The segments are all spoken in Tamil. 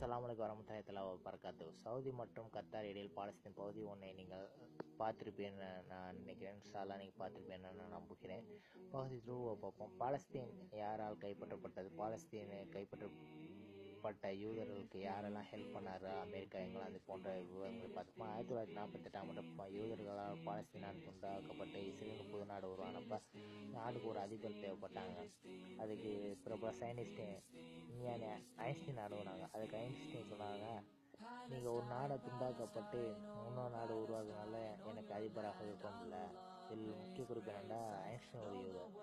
அஸ்ஸலாமு அலைக்கும் வரஹ்மத்துல்லாஹி வபரகாத்துஹு. சவுதி மற்றும் கத்தார் இடையில் பாலஸ்தீன் பகுதி ஒன்றை நீங்கள் பார்த்துருப்பேன்னு நான் நினைக்கிறேன். இன்ஷா அல்லாஹ் நீங்கள் பார்த்துருப்பேன்னு நான் நம்புகிறேன். பகுதி 2 பார்ப்போம். பாலஸ்தீன் யாரால் கைப்பற்றப்பட்டது? பாலஸ்தீனை கைப்பற்றப்பட்ட யூதர்களுக்கு யாரெல்லாம் ஹெல்ப் பண்ணாரு? அமெரிக்கா, இங்கிலாந்து போன்ற விவரங்களை பார்த்துப்போம். 1948 யூதர்களால் பாலஸ்தீனால் துண்டாக்கப்பட்ட இஸ்ரேல் புது நாடு உருவானப்ப நாடுக்கு ஒரு அதிபர் தேவைப்பட்டாங்க. அதுக்கு பிரபல சயின்டிஸ்ட் விஞ்ஞானி ஐன்ஸ்டீன் அனுப்புனாங்க. அதுக்கு ஐன்ஸ்டீன் சொன்னாங்க, நீங்கள் ஒரு நாடை துண்டாக்கப்பட்டு இன்னொரு நாடு உருவாக்குனால எனக்கு அதிபராக விருப்பமில்ல. இதில் முக்கிய குறிப்பு என்னென்னா, ஐன்ஸ்டீன் ஒரு யூதர்.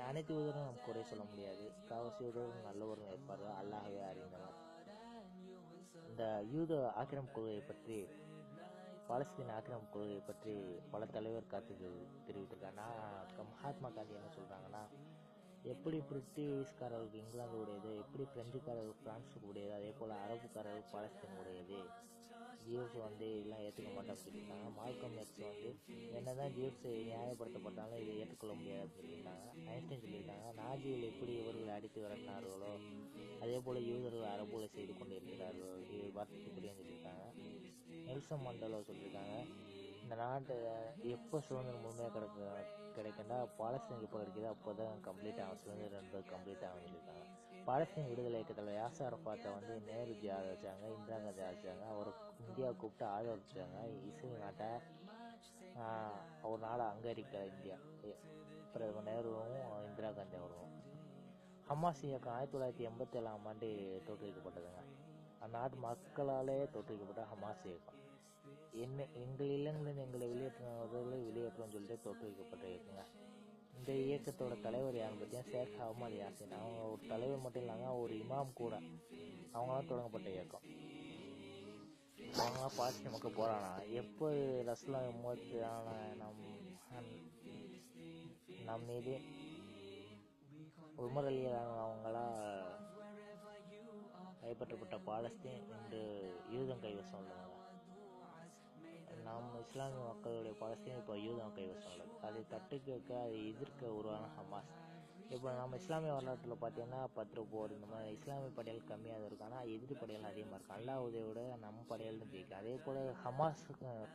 அனைத்து யூதரும் நம்ம குறை சொல்ல முடியாது. காவசி யூதரும் நல்லவரும் இருப்பார்கள், அல்லாஹ்வே அறிந்தவர். இந்த யூத ஆக்கிரமிப்பு கொள்கையை பற்றி, பாலஸ்தீன் ஆக்கிரமிப்பு கொள்கையை பற்றி பல தலைவர் கருத்து தெரிவித்திருக்காங்க. மகாத்மா காந்தி என்ன சொல்கிறாங்கன்னா, எப்படி பிரிட்டிஷ்காரர்களுக்கு இங்கிலாந்து உடையது, எப்படி பிரெஞ்சுக்காரர்கள் பிரான்ஸுக்கு உடையது, அதே போல் அரபுக்காரர்கள் பாலஸ்தீன் உடையது. ஜியூஸ் எல்லாம் ஏற்றுக்க மாட்டோம் சொல்லியிருக்காங்க. மால்கம் எக்ஸ் என்னதான் ஜியூஸ் நியாயப்படுத்தப்பட்டாலும் இதை ஏற்றுக்கொள்ள முடியாது சொல்லியிருக்காங்க. ஐன்ஸ்டைன் சொல்லியிருக்காங்க, நாஜிகள் எப்படி இவர்களை அடித்து விரட்டினார்களோ அதே போல் யூதர்கள் அரபுகளை செய்து கொண்டு இருக்கிறார்கள், இது வார்த்தைக்குரியன்னு சொல்லியிருக்காங்க. நெல்சன் மண்டேலா சொல்லியிருக்காங்க, இந்த நாட்டை எப்போ சுதந்திரம் முழுமையாக கிடைக்கின்றா பாலஸ்தீன் எப்போ கிடைக்குது அப்போ தான் கம்ப்ளீட் ஆகும், சுதந்திரம் என்பது கம்ப்ளீட் ஆகும் சொல்லியிருக்காங்க. பாலஸ்தீன் விடுதலை இயக்கத்தில் யாசர் அரஃபாத்தை நேருஜி ஆதரிச்சாங்க, இந்திரா காந்தி ஆதரிச்சாங்க, அவர் இந்தியா கூப்பிட்டு ஆதரிச்சாங்க. இஸ்ரேல் நாட்டை ஒரு நாளை அங்கீகரிக்கல இந்தியா, பிரதமர் நேருவும் இந்திரா காந்தி அவரும். ஹமாஸ் இயக்கம் 1987 தோற்றுவிக்கப்பட்டதுங்க. அந்நாட்டு மக்களாலே தோற்றுவிக்கப்பட்ட ஹமாஸ் இயக்கம் எங்கள் இல்லங்களில் எங்களை வெளியேற்றினவர்களை வெளியேற்றோம்னு சொல்லிட்டு தோற்றுவிக்கப்பட்ட இயக்கங்க. இந்த இயக்கத்தோட தலைவர் யாருன்னு பார்த்தீங்கன்னா ஷேக் அஹமது யாசின். அவங்க ஒரு தலைவர் மட்டும் இல்லாங்க, ஒரு இமாம் கூட. அவங்களாம் தொடங்கப்பட்ட இயக்கம். அவங்களாம் பாலஸ்தீன் மக்கள் போறானா எப்போ ரசூலுல்லாஹ் நம் மீது உமர் அலியலான அவங்களா கைப்பற்றப்பட்ட பாலஸ்தீன் இன்று யூதன் கைவசம் உள்ளது. நம் இஸ்லாமிய மக்களுடைய பாலஸ்தீன் இப்போ யூதன் கைவசம் உள்ளது. அதை தட்டு கேட்க, அதை எதிர்க்க உருவான ஹமாஸ். இப்போ நம்ம இஸ்லாமிய வரலாற்றில் பார்த்தீங்கன்னா 10 போர் இந்த மாதிரி இஸ்லாமிய படைகள் கம்மியாக தான் இருக்கும், ஆனால் எதிரி படைகள் அதிகமாக இருக்கும். அல்லாஹ் உதவியோட நம்ம படைகள் தான் ஜெயிக்கும். அதே போல் ஹமாஸ்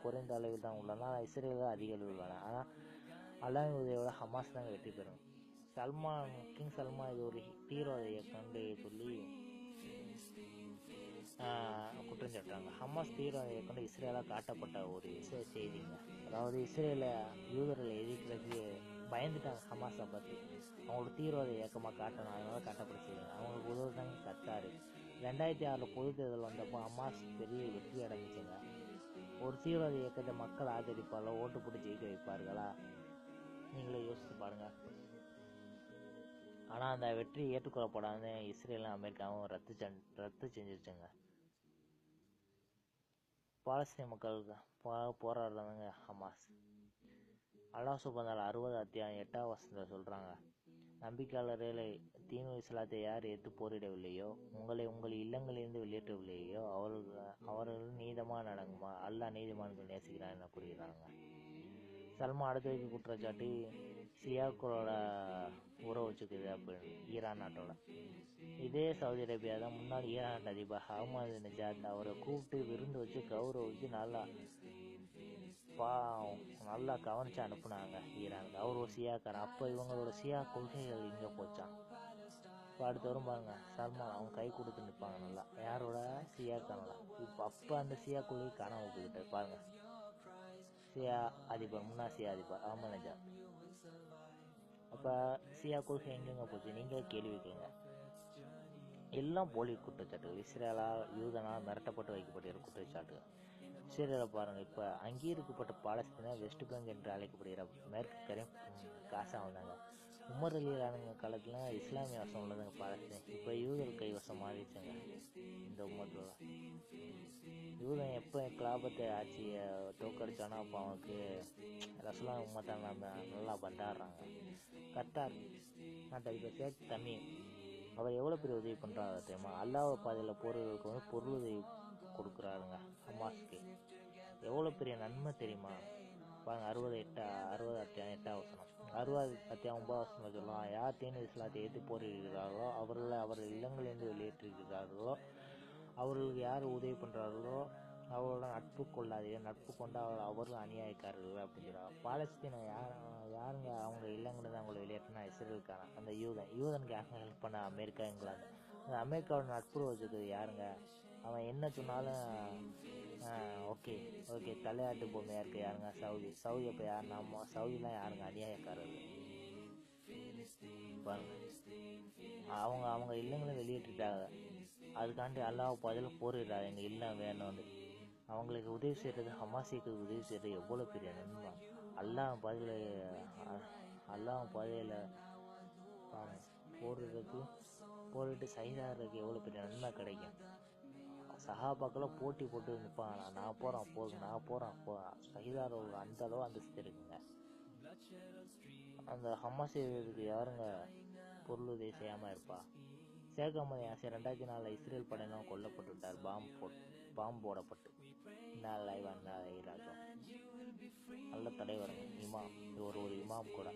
குறைந்த அளவில் தான் உள்ளன, இஸ்ரேல் அதிக அளவில் உள்ளன. ஆனால் அல்லாஹ் உதவியோட ஹமாஸ் தான் வெற்றி பெறும். கிங் சல்மான் இது ஒரு தீவிரவாத இயக்கம்னு சொல்லி குற்றம் சாட்டுறாங்க. ஹமாஸ் தீவிரவாத இயக்கம் இஸ்ரேலாக காட்டப்பட்ட ஒரு செய்திங்க. அதாவது இஸ்ரேல யூதர்களை எதிர்க்கிறதுக்கு பயந்துட்டாங்க ஹமாஸை பற்றி. அவங்களோட தீவிரவாத இயக்கமாக காட்டணும், அதனால காட்டப்பட செய்யுங்க. அவங்களுக்கு உதவுதாங்க கத்தாரு. 2006 பொது தேர்தல் வந்தப்போ ஹமாஸ் பெரிய வெற்றி அடைஞ்சிச்சுங்க. ஒரு தீவிரவாத இயக்கத்தை மக்கள் ஆதரிப்பால ஓட்டு போட்டு ஜெயிக்க வைப்பார்களா? நீங்களே யோசிச்சு பாருங்க. ஆனால் அந்த வெற்றி ஏற்றுக்கொள்ளப்படாத இஸ்ரேலும் அமெரிக்காவும் ரத்து செஞ்சிருச்சுங்க. பாலஸ்தீன் மக்களுக்கு போராடுறாங்க ஹமாஸ். அல்லாஹ் சுப்ஹானஹு 60 அத்தியாயம் 8ஆம் வசனத்தை சொல்றாங்க, நம்பிக்கையாளர்களை தீனு இஸ்லாத்தை யார் ஏற்று போரிடவில்லையோ, உங்களை உங்கள் இல்லங்களிலிருந்து வெளியேற்றவில்லையோ அவர்கள் நீதமாக நடங்குமா, அல்லாஹ் நீதிமான்கள் நேசிக்கிறான் என கூறுகிறாங்க. சல்மான் அடுத்த வைக்க குற்றச்சாட்டு சியாக்களோட உறவு வச்சுக்குது அப்படின்னு ஈரான் நாட்டோட. இதே சவுதி அரேபியா தான் முன்னாள் ஈரான் அதிபர் அஹமது நஜாத் அவரை கூப்பிட்டு விருந்து வச்சு கௌரவிச்சு நல்லா கவனிச்சு அனுப்புனாங்க ஈரானுக்கு. அவர் ஒரு சியாக்காரன். அப்போ இவங்களோட சியா கொள்கைகள் இங்கே போச்சான். இப்போ அடுத்து வரும் பாருங்க, சல்மான் அவங்க கை கொடுத்து நிற்பாங்க நல்லா, யாரோட சியாக்காரங்களா. அப்போ அந்த சியா கொள்கை காணாமல் போய்கிட்ட பாருங்க. சியா அதிபர், முன்னாள் சியா அதிபர் அஹமது நஜாத். அப்போ சியா கொள்கை எங்கெங்க போச்சு? நீங்களே கேள்வி கேளுங்க. எல்லாம் போலி குற்றச்சாட்டுகள், இஸ்ரேலால் யூதனால் மிரட்டப்பட்டு வைக்கப்பட்டிருக்கிற குற்றச்சாட்டுகள். இஸ்ரேலை பாருங்கள், இப்போ அங்கீகரிக்கப்பட்ட பாலஸ்தீனா வெஸ்ட் பேங்க் என்று அழைக்கப்படுகிற மேற்கு கரையும் காசா வந்தாங்க. உமர் அலியலான காலத்தில் இஸ்லாமிய வசம் உள்ளதுங்க பாலஸ்தீன். இப்போ யூதர் கைவசம் மாறிடுச்சுங்க. இந்த உம்மத்தில் யூதன் எப்போ கிலாபத்தை ஆட்சியை தோக்கடிச்சானோ அப்போ அவனுக்கு ரசூலுல்லாஹ் உம்மத்தை நல்லா பண்டாடுறாங்க. கத்தார் நாட்டு அதிபர் ஷேக் தமீம் அவர் எவ்வளோ பெரிய உதவி பண்ணுறாங்க தெரியுமா? அல்லாஹ் பாதையில் போறவர்களுக்கு பொருள் உதவி கொடுக்குறாருங்க. ஹமாஸ்க்கு எவ்வளோ பெரிய நன்மை தெரியுமா? பாருங்க, 60 அத்தியாயம் 8ஆம் வசனம், 60 அத்தியாயம் 9ஆம் வசனம் சொல்லலாம், யார் தீனு இஸ்லாத்தை ஏற்று போரிடுகிறார்களோ அவர்கள் இல்லங்களிலிருந்து வெளியேற்றுகிறார்களோ அவர்களுக்கு யார் உதவி பண்ணுறார்களோ அவரோட நட்பு கொள்ளாதீங்க, நட்பு கொண்டு அவரும் அநியாயக்காரர்கள் அப்படின்னு சொல்கிறாங்க. பாலஸ்தீனை யாருங்க அவங்க இல்லைங்கிறது அவங்கள வெளியேற்றினா இஸ்ரேலுக்கான அந்த யூதனுக்கு யாருங்க ஹெல்ப் பண்ண அமெரிக்கா, இங்கிலாந்து. அந்த அமெரிக்காவோட நட்பு வச்சுக்கிறது யாருங்க? அவன் என்ன சொன்னாலும் ஓகே ஓகே தலையாட்டு பொம்மையாக இருக்குது யாருங்க? சவுதி அப்போ யார்? நம்ம சவுதிலாம் யாருங்க அநியாயக்காரர்கள் பாருங்க. அவங்க இல்லைங்களும் வெளியேற்றிட்டாங்க. அதுக்காண்டி அல்லாஹ் பதில் போரிடுறாரு எங்கள் இல்லம் வேணும்னு. அவங்களுக்கு உதவி செய்கிறது, ஹமாஸுக்கு உதவி செய்கிறது எவ்வளோ பெரிய நன்மை. அல்லாஹ் பாதையில் போரிட்டு சைதாகிறதுக்கு எவ்வளோ பெரிய நன்மை கிடைக்கும். சஹாபாக்களை போட்டி போட்டு நிற்பாங்க, நான் போகிறேன் போதும், நான் போகிறேன் சைதார அந்த அளவு அந்தஸ்து இருக்குங்க. அந்த ஹமாஸ் செய்வதற்கு யாருங்க பொருள் உதவி செய்யாமல் இருப்பா? ஷேக் அஹமது யாசிர் 2004 இஸ்ரேல் படையினரும் கொல்லப்பட்டு விட்டார், பாம்பு போடப்பட்டு. நல்ல தலைவருங்க, இமாம். இது ஒரு இமாம் கூட.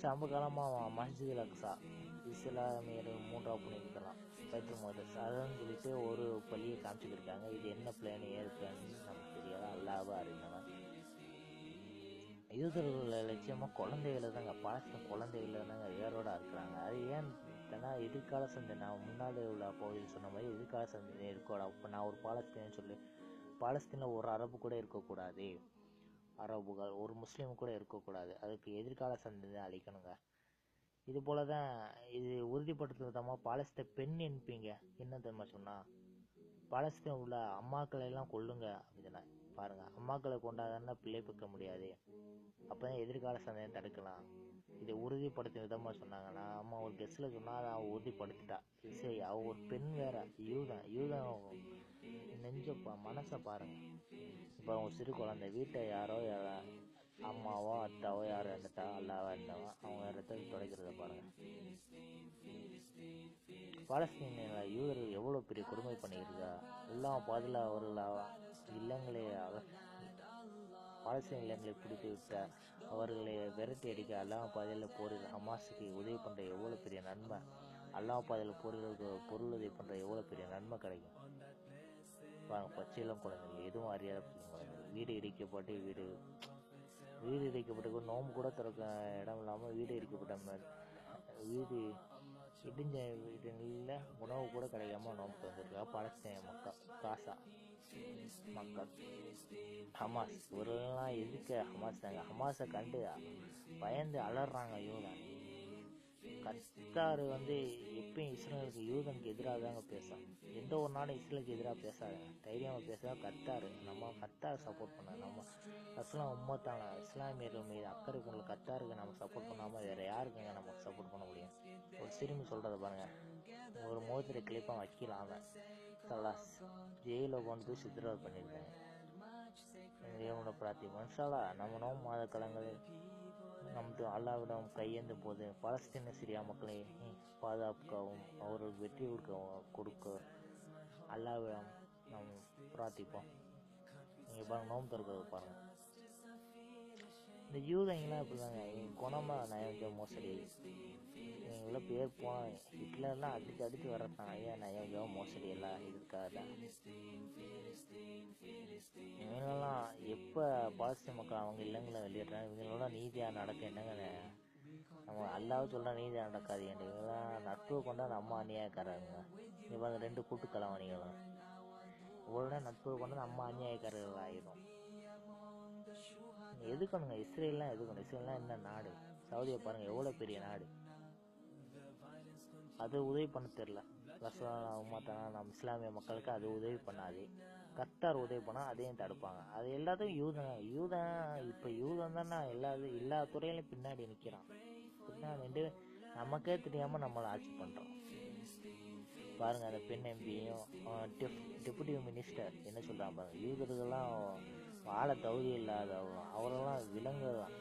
சமகாலமாக மஸ்ஜித் அக்ஸா இஸ்லாமியர் 3ஆவது புனிதத்தலாம் பைத்துல் முகத்தஸ் அதுன்னு சொல்லிட்டு ஒரு பள்ளியை காமிச்சுக்கிருக்காங்க. இது என்ன பிளான் ஏது பிளான்னு நமக்கு தெரியாது, அல்லாஹ் அறிந்தவன். யூதர்கள் லட்சியமாக குழந்தைகளை தாங்க, பாலஸ்தீன் குழந்தைகளை தாங்க வேரோட இருக்கிறாங்க. அது ஏன் எதிர்கால சந்தை, நான் முன்னாடி உள்ள பகுதியில் சொன்ன மாதிரி எதிர்கால சந்தை இருக்கக்கூடாது. இப்போ நான் ஒரு பாலஸ்தீன் சொல்லி, பாலஸ்தீனில் ஒரு அரபு கூட இருக்கக்கூடாது, அரபுகள் ஒரு முஸ்லீம் கூட இருக்கக்கூடாது. அதுக்கு எதிர்கால சந்தை அழிக்கணுங்க. இது போல தான் இது உறுதிப்படுத்தும் விதமாக பாலஸ்தீன் பெண் என்பீங்க என்ன தெரியுமா சொன்னால், பாலஸ்தீன் உள்ள அம்மாக்களை எல்லாம் கொல்லுங்க அப்படின்னா பாருங்கள். அம்மாக்களை கொண்டாதானே பிள்ளை பெற்க முடியாது, அப்போ தான் எதிர்கால சந்தையை தடுக்கலாம். இதை உறுதிப்படுத்தும் விதமாக சொன்னாங்கன்னா, அம்மா ஒரு கெஸ்ட்டில் சொன்னால் அதை அவள் உறுதிப்படுத்திட்டா. சரி, அவள் ஒரு பெண் வேற, யூதன் நெஞ்சப்பா மனசை பாருங்கள். இப்போ ஒரு சிறு குழந்தை வீட்டை யாரோ அம்மாவோ அத்தாவோ யாரோ இறந்துட்டா, அல்லாவோ இருந்தவன் அவங்க ரத்தத்தை துடைக்கிறத பாருங்கள். பாலஸ்தீனில் யூதர்கள் எவ்வளோ பெரிய கொடுமை பண்ணியிருக்கா. எல்லாம் பதில் அவர்கள் இல்லங்களை பாலஸ்தீன் இல்லங்களை பிடித்து விட்ட அவர்களை விரட்டி அடிக்க அல்லாஹ் பாதையில் போரில் ஹமாஸுக்கு உதவி பண்ணுற எவ்வளோ பெரிய நன்மை. அல்லாஹ் பாதையில் போர்களுக்கு பொருள் உதவி பண்ணுற எவ்வளோ பெரிய நன்மை கிடைக்கும் பாருங்கள். பச்சையிலும் குழந்தைகள், எதுவும் அறியாத குழந்தைகள், வீடு இடிக்கப்பட்டு நோம்பு கூட திறக்க இடம் இல்லாமல் வீடு இடிஞ்ச வீடுகளில் உணவு கூட கிடைக்காம நோம்பு திறந்துருக்கா பாலஸ்தீன மக்கள், காசா மக்கள். ஹமாஸ் இவரெல்லாம் எதுக்கு ஹமாஸ் தாங்க, ஹமாஸை கண்டு பயந்து அலறாங்க யூதன். கத்தார் எப்பயும் இஸ்ரேலுக்கு யூதனுக்கு எதிராக தாங்க பேசும். எந்த ஒரு நாடும் இஸ்ரேலுக்கு எதிராக பேசாதுங்க, தைரியமாக பேசுகிறா கத்தார். நம்ம கத்தார் சப்போர்ட் பண்ண, நம்ம அஸ்லாம் உம்மத்தான இஸ்லாமியர்கள் மீது அக்கறை கொண்ட கத்தாருக்கு நம்ம சப்போர்ட் பண்ணாமல் வேறு யாருக்குங்க நம்ம சப்போர்ட் பண்ண முடியும்? ஒரு சிறுமி சொல்கிறத பாருங்கள், ஒரு மோதிர கிளிப்பாக வைக்கலாம சலாஸ் ஜெயிலில் கொண்டு போய் சித்திரவதை பண்ணியிருக்காங்க. இவனோட பிரார்த்திப்போம் இன்ஷால்லா. நம்ம நோம்பு மாத காலங்களில் நமது அல்லாவிடம் கையேந்த போது பாலஸ்தீன சிரியா மக்களை பாதுகாக்கவும் அவர்களுக்கு வெற்றி கொடுக்க அல்லாவிடம் நாம் பிரார்த்திப்போம். நீங்கள் பாருங்கள், நோம்பு திறக்கிறது பாருங்கள். இந்த யூதங்கெல்லாம் இப்படி தாங்க, குணமாக நயஞ்ச மோசடி. இவங்களாம் பேர் போனால் ஹிட்லர்லாம் அடித்து வர்றதான் நயஞ்ச மோசடி எல்லாம் இதுக்காக தான். இவங்களெல்லாம் எப்போ பாலஸ்தீன் மக்கள் அவங்க இல்லங்களை வெளியேறாங்க, இவங்களோட நீதியாக நடக்க என்னங்க? நம்ம அல்லாஹ் சொல்கிற நீதியாக நடக்காது. இவங்கெல்லாம் நட்பு கொண்டா நம்ம அநியாயக்காரங்க. இவங்க 2 கூட்டுக்கலவாணிகளும் இவ்வளோ நட்பு கொண்டு நம்ம அநியாயக்காரர்கள் ஆகிடும். எதுக்கணுங்க இஸ்ரேல்லாம் எதுக்கணும்? இஸ்ரேல்லாம் என்ன நாடு? சவுதியை பாருங்கள், எவ்வளோ பெரிய நாடு. அது உதவி பண்ண தெரில. உமாத்தானா நம்ம இஸ்லாமிய மக்களுக்கு அது உதவி பண்ணாது. கத்தார் உதவி பண்ணால் அதையும் தடுப்பாங்க. அது எல்லாத்துக்கும் யூதன் இப்போ யூதன் தானே எல்லா துறையிலையும் பின்னாடி நிற்கிறான். பின்னாடி நமக்கே தெரியாமல் நம்மளை ஆட்சி பண்ணுறோம் பாருங்கள். அந்த பெண் எம்பியும் டெபுட்டி மினிஸ்டர் என்ன சொல்கிறாங்க பாருங்கள், யூதர்கள்லாம் வாழ தகுதி இல்லாத அவரெல்லாம் விலங்குதான்.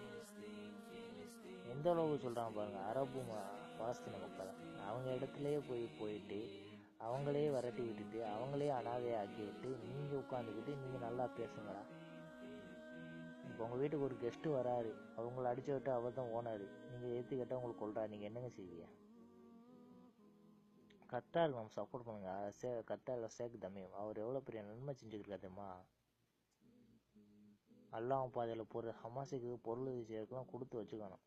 எந்த அளவுக்கு சொல்கிறாங்க பாருங்கள். அரபு பாலஸ்தீன மக்கள் அவங்க இடத்துலையே போயிட்டு அவங்களே விரட்டி விட்டுட்டு அவங்களே அனாதையை ஆக்கி விட்டு நீங்கள் உட்காந்துக்கிட்டு நீங்கள் நல்லா பேசுங்களா? இப்போ உங்கள் வீட்டுக்கு ஒரு கெஸ்ட்டு வராரு, அவங்கள அடிச்சு விட்டு அவர் தான் ஓனாரு, நீங்கள் ஏற்றுக்கிட்டால் உங்களுக்கு கொள்றா, நீங்கள் என்னங்க செய்வீங்க? கத்தாருக்கு நம்ம சப்போர்ட் பண்ணுங்க. கத்தாரில் ஷேக் தமீம் அவர் எவ்வளோ பெரிய நன்மை செஞ்சுருக்காரு தெரியுமா? அல்லாஹ் பாதையில் போகிற ஹமாஸுக்கு பொருள் விஷயத்துலாம் கொடுத்து வச்சுக்கணும்.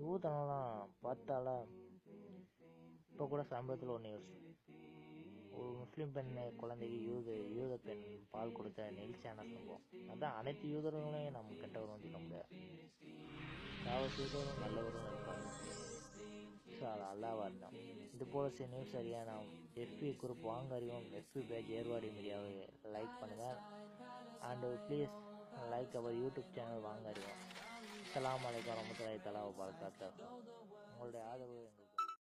யூதனெல்லாம் பார்த்தால இப்போ கூட சமீபத்தில் ஒரு நியூஸ், ஒரு முஸ்லீம் குழந்தைக்கு யூத பெண் பால் கொடுத்த நெகிழ்ச்சியான சம்பவம். அதான் அனைத்து யூதர்களையும் நம்ம கெட்டவரும் சொல்ல முடியாது. யூதரும் நல்லவரும் இருப்பாங்க. அல்லாவா இருந்தான். இது போல சில நியூஸ் அறிய நாம் எஃபி குரூப் வாங்க அறிவோம் எஃபி பேஜ் ஏர்வாடி மீடியாவை லைக் பண்ணுங்கள். And please like our YouTube channel வாங்க அறிவோம். அஸ்ஸலாமு அலைக்கும் வரஹ்மத்துல்லாஹி தஆலா வபரகாத்துஹு. உங்களுடைய ஆதரவு எங்களுக்கு